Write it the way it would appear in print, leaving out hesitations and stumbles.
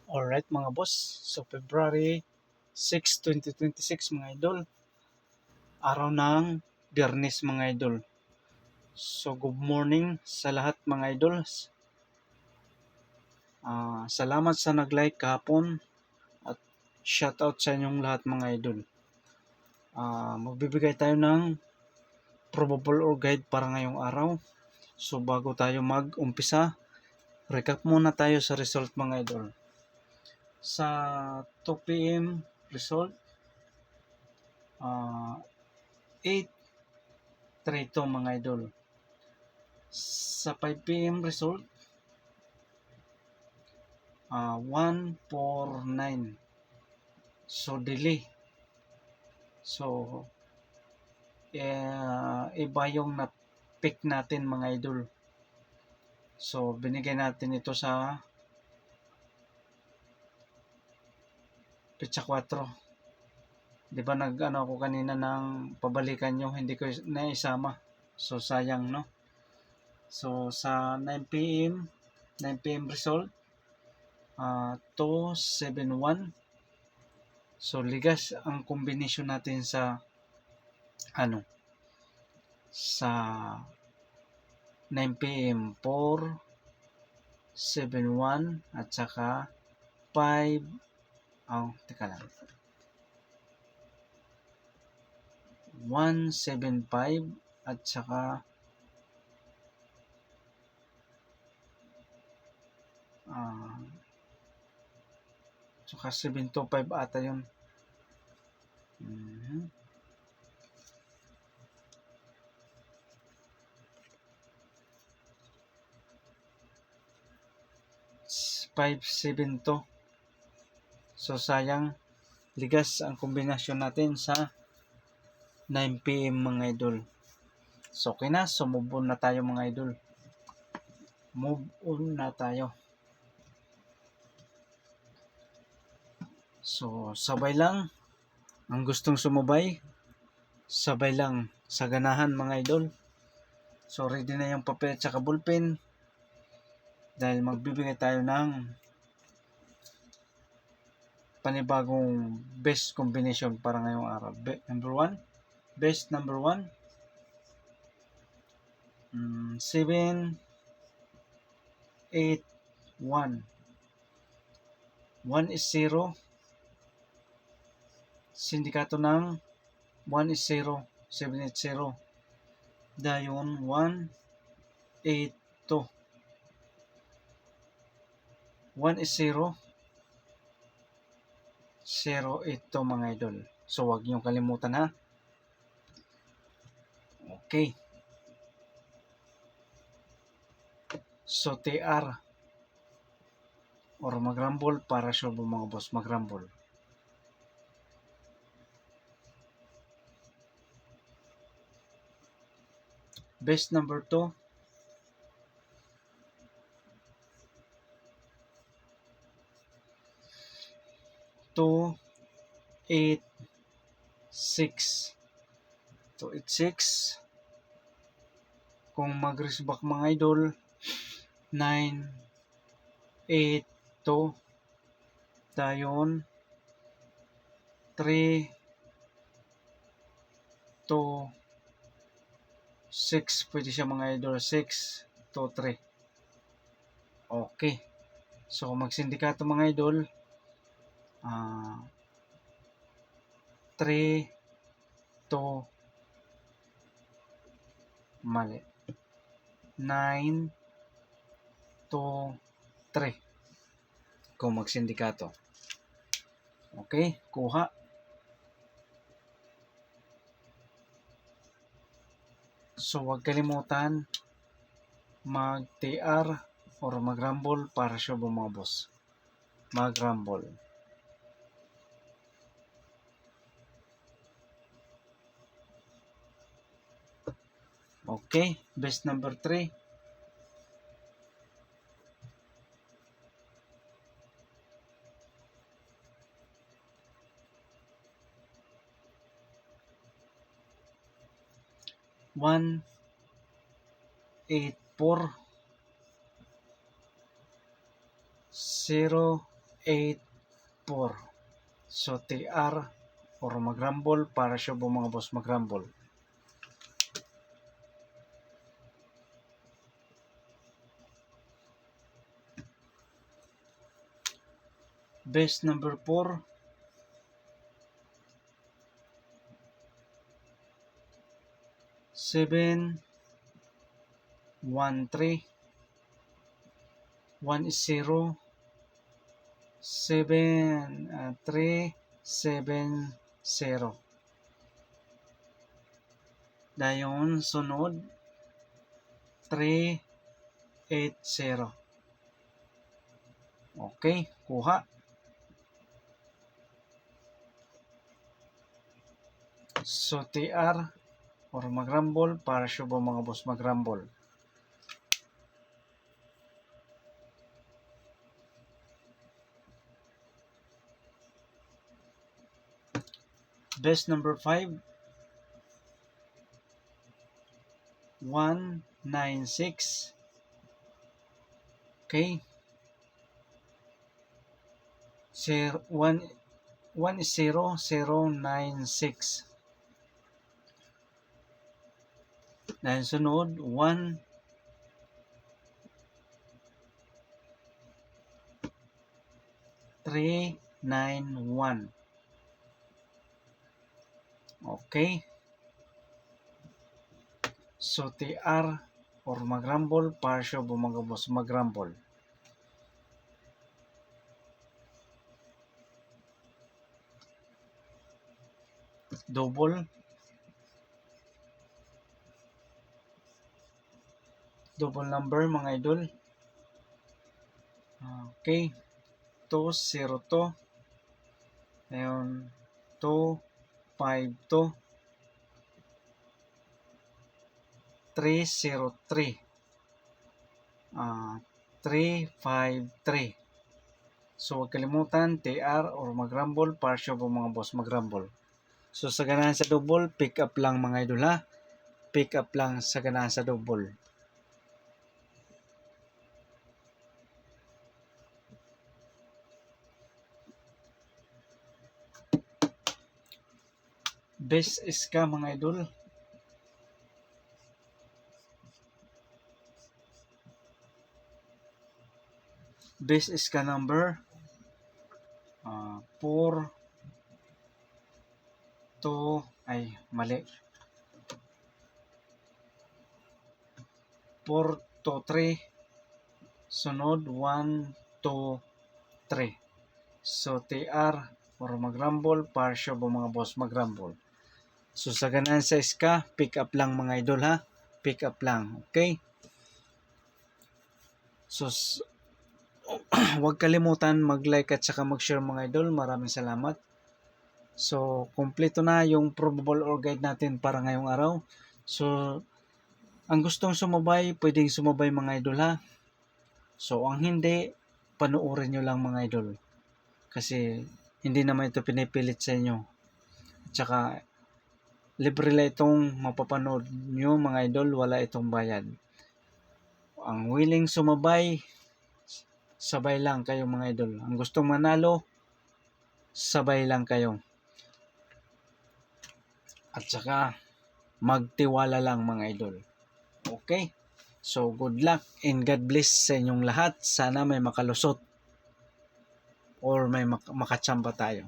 Alright mga boss, so February 6, 2026 mga idol, araw ng Biyernes mga idol. So good morning sa lahat mga idol. Salamat sa nag-like kahapon at shoutout sa inyong lahat mga idol. Magbibigay tayo ng probable or guide para ngayong araw. So bago tayo mag-umpisa, recap muna tayo sa result mga idol. Sa 2 p.m. result, 8-3 mga idol. Sa 5 p.m. result, 149. So delay. So iba yung na-pick natin mga idol. So binigay natin ito sa Pitsa 4. Di ba nag-ano ako kanina ng pabalikan yung hindi ko naisama. So sayang no. So sa 9 p.m. result, 271. So ligas ang kombinasyon natin sa sa 9 p.m. 4, 7-1 at saka 5, teka lang, 1-7-5 at saka saka 7-5 ata yun. Mm-hmm. 5-7-2. So sayang, ligas ang kombinasyon natin sa 9 p.m. mga idol. So okay na, so move on na tayo mga idol. Move on na tayo. So sabay lang, ang gustong sumabay, sabay lang sa ganahan mga idol. So ready na yung papel at saka ballpen dahil magbibigay tayo ng panibagong best combination para ngayong araw. Best number 1, 7, 8, 1. 1 is 0. Sindikato ng 1 is 0, 7 is 0. Dayon 1, 8, 2. 1 is 0, 0, 8, 2 mga idol. So wag niyong kalimutan ha. Okay. So TR or magrambol para sure mga boss magrambol. Best number 2, 2, 8, 6. 2, 8, 6. Kung mag-risback mga idol, 9, 8, 2. Dayon 3, 2, 6. Pwede siya mga idol. 6, 2, 3. Okay. So magsindikato mga idol, 3, 2, mali, 9, 2, 3. Kung magsindikato. Okay, kuha. So huwag kalimutan mag-TR or mag-rumble para sure mga boss. Mag-rumble. Okay, best number 3. 1, 8, 4. 0, 8-4. So TR or mag-rumble para siya po mga boss mag-rumble. Best number 4. 7, 1, 3, 1 is 0, 7, 3, 7, 0. Dayon, sunod, 3, 8, 0. Okay, kuha. So, TR or mag-rumble para siya po mga boss mag-rumble. Best number 5. 1, 9, 6. Okay. 1 is 0, 0, 9, 6. Dahil sunod, 1, 3, 9, 1. Okay. So, TR or mag-rumble para siya po mga boss mag-rumble. Double number mga idol. Okay. 2, 0, 2. Ayun. 2, 5, 2. 3, 0, 3. 3, 5, 3. So, huwag kalimutan, TR or mag-rumble para siya po mga boss mag-rumble. So, sa ganahan sa double, pick up lang mga idol ha. Pick up lang sa ganahan sa double. Best is ka mga idol. Best is ka number 4, 2, ay mali. 4, 2, 3. Sunod 1, 2, 3. So TR or mag-rumble para siya po mga boss mag-rumble. So sa ganahan sa iska, pick up lang mga idol ha. Pick up lang. Okay? So huwag kalimutan mag-like at saka mag-share mga idol. Maraming salamat. So kompleto na yung probable or guide natin para ngayong araw. So ang gustong sumabay, pwedeng sumabay mga idol ha. So ang hindi, panuorin nyo lang mga idol. Kasi hindi naman ito pinipilit sa inyo. At saka libre lang itong mapapanood nyo mga idol, wala itong bayad. Ang willing sumabay, sabay lang kayo mga idol. Ang gustong manalo, sabay lang kayo. At saka magtiwala lang mga idol. Okay? So good luck and God bless sa inyong lahat. Sana may makalusot or may makachamba tayo.